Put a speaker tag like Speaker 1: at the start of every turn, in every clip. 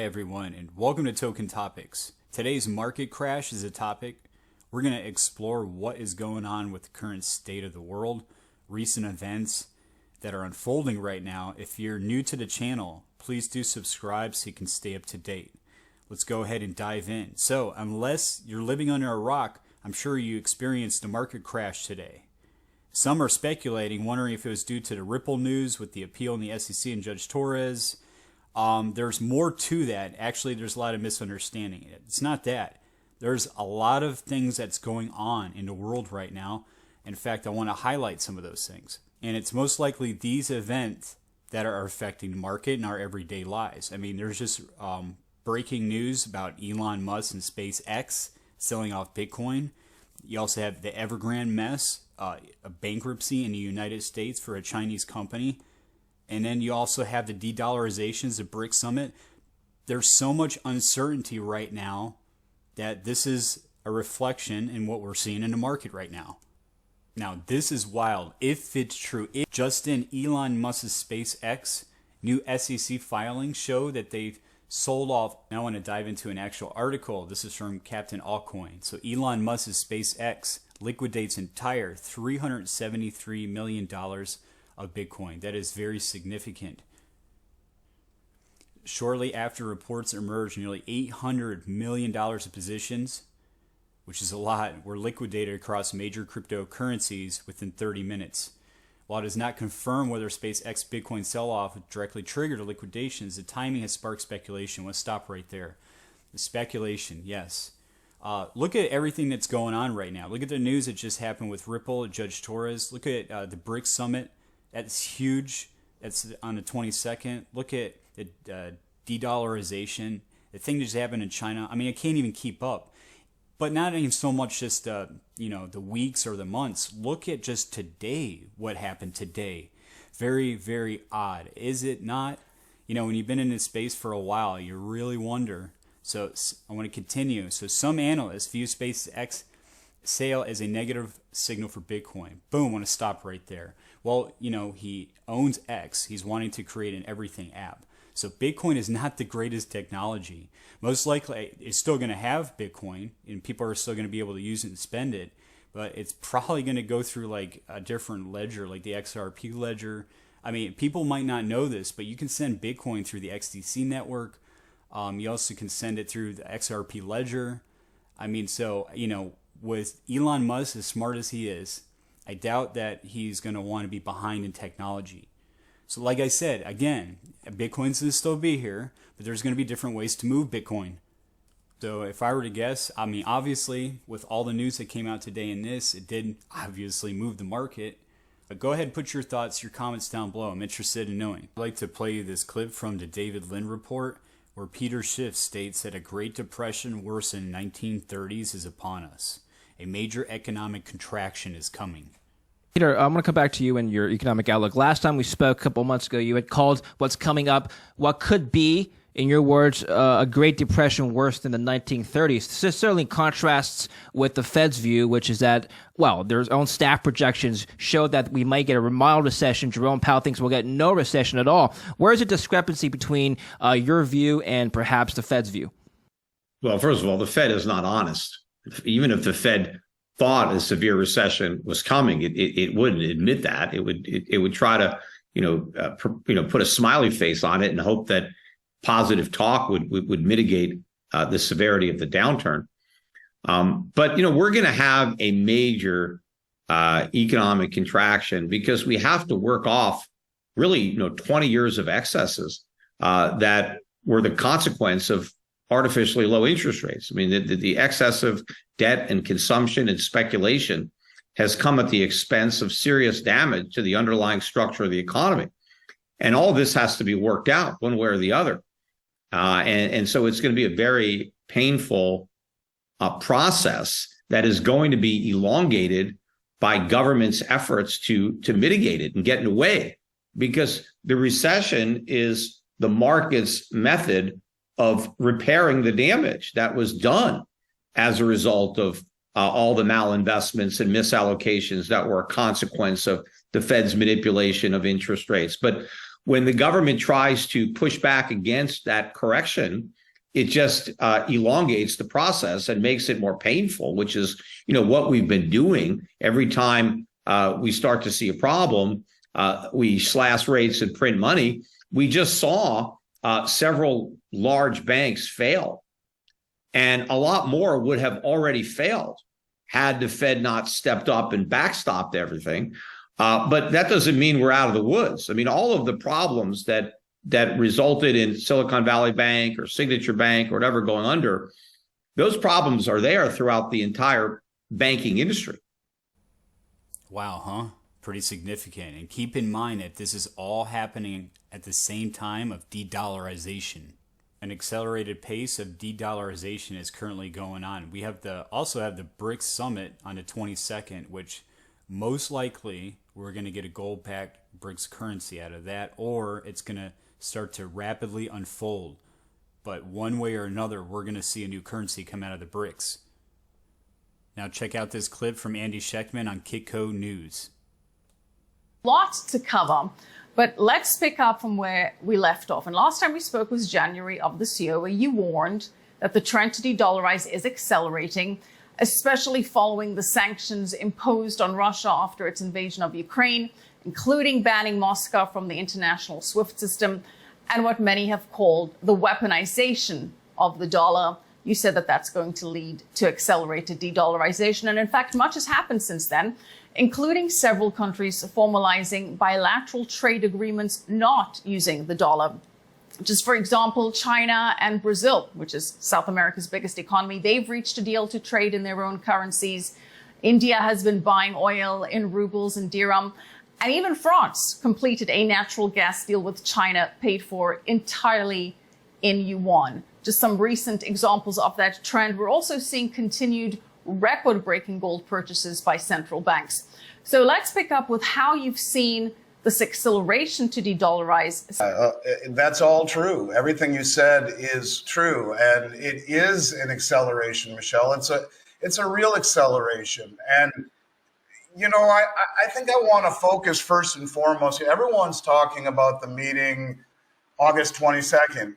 Speaker 1: Hi everyone, and welcome to Token Topics. Today's market crash is a topic. We're going to explore what is going on with the current state of the world, recent events that are unfolding right now. If you're new to the channel, please do subscribe so you can stay up to date. Let's go ahead and dive in. So, unless you're living under a rock, I'm sure you experienced a market crash today. Some are speculating, wondering if it was due to the Ripple news with the appeal in the SEC and Judge Torres. There's more to that. Actually, there's a lot of misunderstanding. It's not that. There's a lot of things that's going on in the world right now. In fact, I want to highlight some of those things. And it's most likely these events that are affecting the market and our everyday lives. I mean, there's just breaking news about Elon Musk and SpaceX selling off Bitcoin. You also have the Evergrande mess, a bankruptcy in the United States for a Chinese company. And then you also have the de-dollarizations, the BRICS summit. There's so much uncertainty right now that this is a reflection in what we're seeing in the market right now. Now, this is wild. If it's true, if just in Elon Musk's SpaceX, new SEC filings show that they've sold off. Now I want to dive into an actual article. This is from Captain Altcoin. So Elon Musk's SpaceX liquidates entire $373 million of Bitcoin. That is very significant. Shortly after reports emerged, nearly $800 million of positions, which is a lot, were liquidated across major cryptocurrencies within 30 minutes. While it is not confirmed whether SpaceX Bitcoin sell-off directly triggered the liquidations, the timing has sparked speculation. Let's stop right there. The speculation, yes. Look at everything that's going on right now. Look at the news that just happened with Ripple, Judge Torres. Look at the BRICS summit. That's huge. That's on the 22nd. Look at the de-dollarization. The thing that just happened in China. I mean, I can't even keep up. But not even so much just the weeks or the months. Look at just today, what happened today. Very, very odd. Is it not? You know, when you've been in this space for a while, you really wonder. So I want to continue. So some analysts view SpaceX sale as a negative signal for Bitcoin. Boom, want to stop right there. Well, he owns X. He's wanting to create an everything app. So Bitcoin is not the greatest technology. Most likely, it's still going to have Bitcoin, and people are still going to be able to use it and spend it. But it's probably going to go through like a different ledger, like the XRP ledger. I mean, people might not know this, but you can send Bitcoin through the XDC network. You also can send it through the XRP ledger. I mean, so, with Elon Musk, as smart as he is, I doubt that he's going to want to be behind in technology. So like I said, again, Bitcoin's going to still be here, but there's going to be different ways to move Bitcoin. So if I were to guess, I mean, obviously, with all the news that came out today in this, it did obviously move the market. But go ahead and put your thoughts, your comments down below. I'm interested in knowing. I'd like to play you this clip from the David Lynn report, where Peter Schiff states that a Great Depression worse than 1930s is upon us. A major economic contraction is coming.
Speaker 2: Peter, I'm going to come back to you and your economic outlook. Last time we spoke a couple months ago, you had called what's coming up what could be, in your words, a Great Depression worse than the 1930s. This certainly contrasts with the Fed's view, which is that, well, their own staff projections show that we might get a mild recession. Jerome Powell thinks we'll get no recession at all. Where is the discrepancy between your view and perhaps the Fed's view?
Speaker 3: Well, first of all, the Fed is not honest. Even if the Fed thought a severe recession was coming, it wouldn't admit that. It would try to put a smiley face on it and hope that positive talk would mitigate the severity of the downturn. But we're going to have a major economic contraction because we have to work off really 20 years of excesses that were the consequence of artificially low interest rates. I mean, the excessive debt and consumption and speculation has come at the expense of serious damage to the underlying structure of the economy. And all this has to be worked out one way or the other. And so it's going to be a very painful process that is going to be elongated by government's efforts to mitigate it and get in the way, because the recession is the market's method of repairing the damage that was done as a result of all the malinvestments and misallocations that were a consequence of the Fed's manipulation of interest rates. But when the government tries to push back against that correction, it just elongates the process and makes it more painful, which is, what we've been doing every time we start to see a problem. We slash rates and print money. We just saw several large banks fail, and a lot more would have already failed had the Fed not stepped up and backstopped everything. But that doesn't mean we're out of the woods. I mean, all of the problems that resulted in Silicon Valley Bank or Signature Bank or whatever going under, those problems are there throughout the entire banking industry.
Speaker 1: Wow, huh? Pretty significant. And keep in mind that this is all happening at the same time of de-dollarization. An accelerated pace of de-dollarization is currently going on. We also have the BRICS summit on the 22nd, which most likely we're going to get a gold-backed BRICS currency out of that, or it's going to start to rapidly unfold. But one way or another, we're going to see a new currency come out of the BRICS. Now check out this clip from Andy Schectman on Kitco News.
Speaker 4: Lots to cover, but let's pick up from where we left off. And last time we spoke was January of this year, where you warned that the trend to de-dollarize is accelerating, especially following the sanctions imposed on Russia after its invasion of Ukraine, including banning Moscow from the international SWIFT system and what many have called the weaponization of the dollar. You said that that's going to lead to accelerated de-dollarization. And in fact, much has happened since then, including several countries formalizing bilateral trade agreements not using the dollar. Just for example, China and Brazil, which is South America's biggest economy, they've reached a deal to trade in their own currencies. India has been buying oil in rubles and dirham. And even France completed a natural gas deal with China paid for entirely in yuan. Just some recent examples of that trend. We're also seeing continued record-breaking gold purchases by central banks. So let's pick up with how you've seen this acceleration to de-dollarize.
Speaker 5: That's all true. Everything you said is true, and it is an acceleration, Michelle. It's a real acceleration, and I think I want to focus first and foremost. Everyone's talking about the meeting August 22nd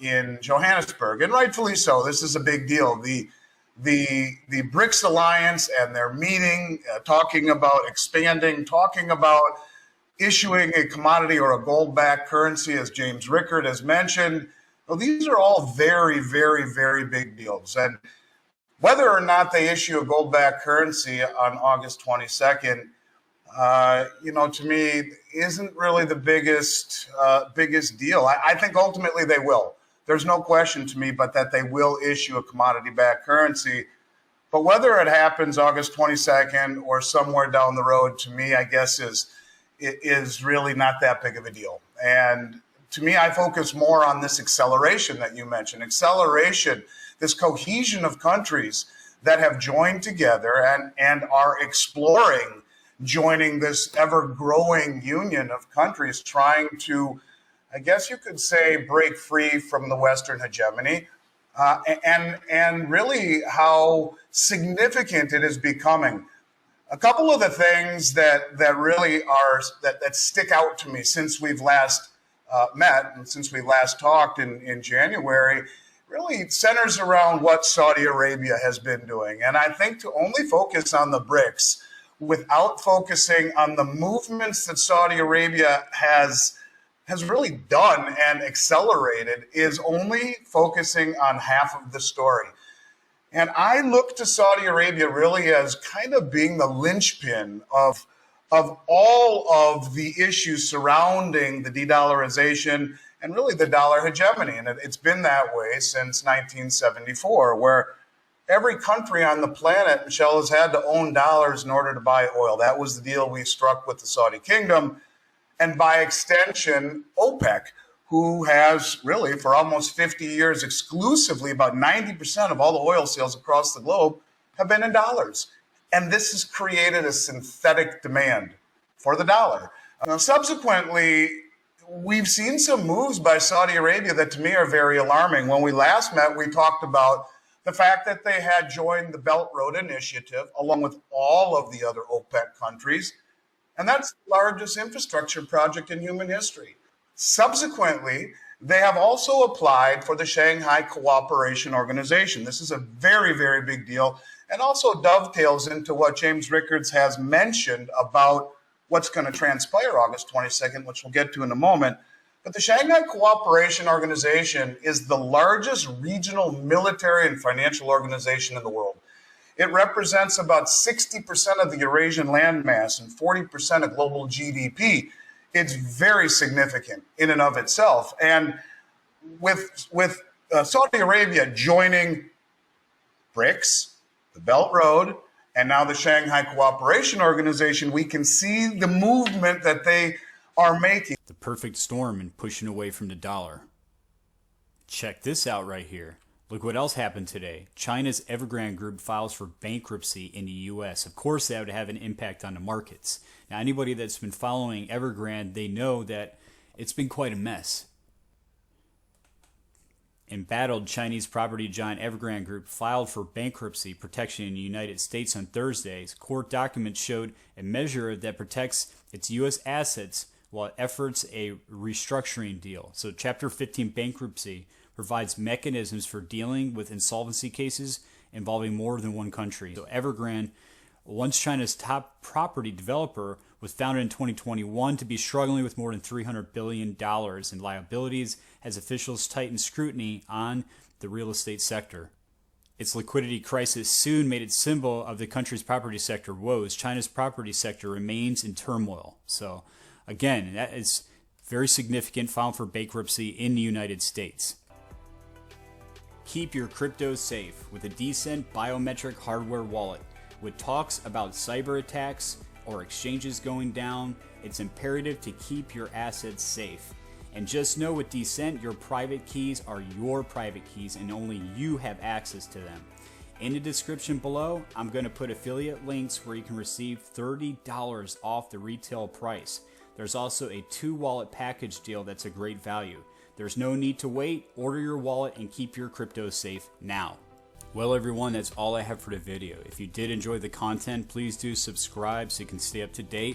Speaker 5: in Johannesburg, and rightfully so. This is a big deal. The BRICS alliance and their meeting, talking about expanding, talking about issuing a commodity or a gold-backed currency, as James Rickard has mentioned. Well, these are all very, very, very big deals. And whether or not they issue a gold-backed currency on August 22nd, to me, isn't really the biggest deal. I think ultimately they will. There's no question to me but that they will issue a commodity-backed currency. But whether it happens August 22nd or somewhere down the road, to me, I guess is really not that big of a deal. And to me, I focus more on this acceleration that you mentioned. Acceleration, this cohesion of countries that have joined together and are exploring joining this ever-growing union of countries trying to, I guess you could say, break free from the Western hegemony, and really how significant it is becoming. A couple of the things that really are that stick out to me since we've last met and since we last talked in January really centers around what Saudi Arabia has been doing. And I think to only focus on the BRICS without focusing on the movements that Saudi Arabia has really done and accelerated is only focusing on half of the story. And I look to Saudi Arabia really as kind of being the linchpin of all of the issues surrounding the de-dollarization and really the dollar hegemony. And it's been that way since 1974, where every country on the planet, Michelle, has had to own dollars in order to buy oil. That was the deal we struck with the Saudi kingdom. And by extension, OPEC, who has really for almost 50 years exclusively about 90% of all the oil sales across the globe have been in dollars. And this has created a synthetic demand for the dollar. Now, subsequently, we've seen some moves by Saudi Arabia that to me are very alarming. When we last met, we talked about the fact that they had joined the Belt Road Initiative along with all of the other OPEC countries. And that's the largest infrastructure project in human history. Subsequently, they have also applied for the Shanghai Cooperation Organization. This is a very, very big deal, and also dovetails into what James Rickards has mentioned about what's going to transpire August 22nd, which we'll get to in a moment. But the Shanghai Cooperation Organization is the largest regional military and financial organization in the world. It represents about 60% of the Eurasian landmass and 40% of global GDP. It's very significant in and of itself. And with Saudi Arabia joining BRICS, the Belt Road, and now the Shanghai Cooperation Organization, we can see the movement that they are making.
Speaker 1: The perfect storm in pushing away from the dollar. Check this out right here. Look what else happened today. China's Evergrande group files for bankruptcy in the U.S. Of course, that would have an impact on the markets. Now, anybody that's been following Evergrande, they know that it's been quite a mess. Embattled Chinese property giant Evergrande Group filed for bankruptcy protection in the United States on Thursday. Court documents showed a measure that protects its U.S. assets while it efforts a restructuring deal. So Chapter 15 bankruptcy provides mechanisms for dealing with insolvency cases involving more than one country. So Evergrande, once China's top property developer, was founded in 2021 to be struggling with more than $300 billion in liabilities as officials tighten scrutiny on the real estate sector. Its liquidity crisis soon made it symbol of the country's property sector woes. China's property sector remains in turmoil. So again, that is very significant, filed for bankruptcy in the United States. Keep your crypto safe with a decent biometric hardware wallet. With talks about cyber attacks or exchanges going down, it's imperative to keep your assets safe. And just know with Decent, your private keys are your private keys and only you have access to them. In the description below, I'm going to put affiliate links where you can receive $30 off the retail price. There's also a 2-wallet package deal that's a great value. There's no need to wait. Order your wallet and keep your crypto safe now. Well, everyone, that's all I have for the video. If you did enjoy the content, please do subscribe so you can stay up to date.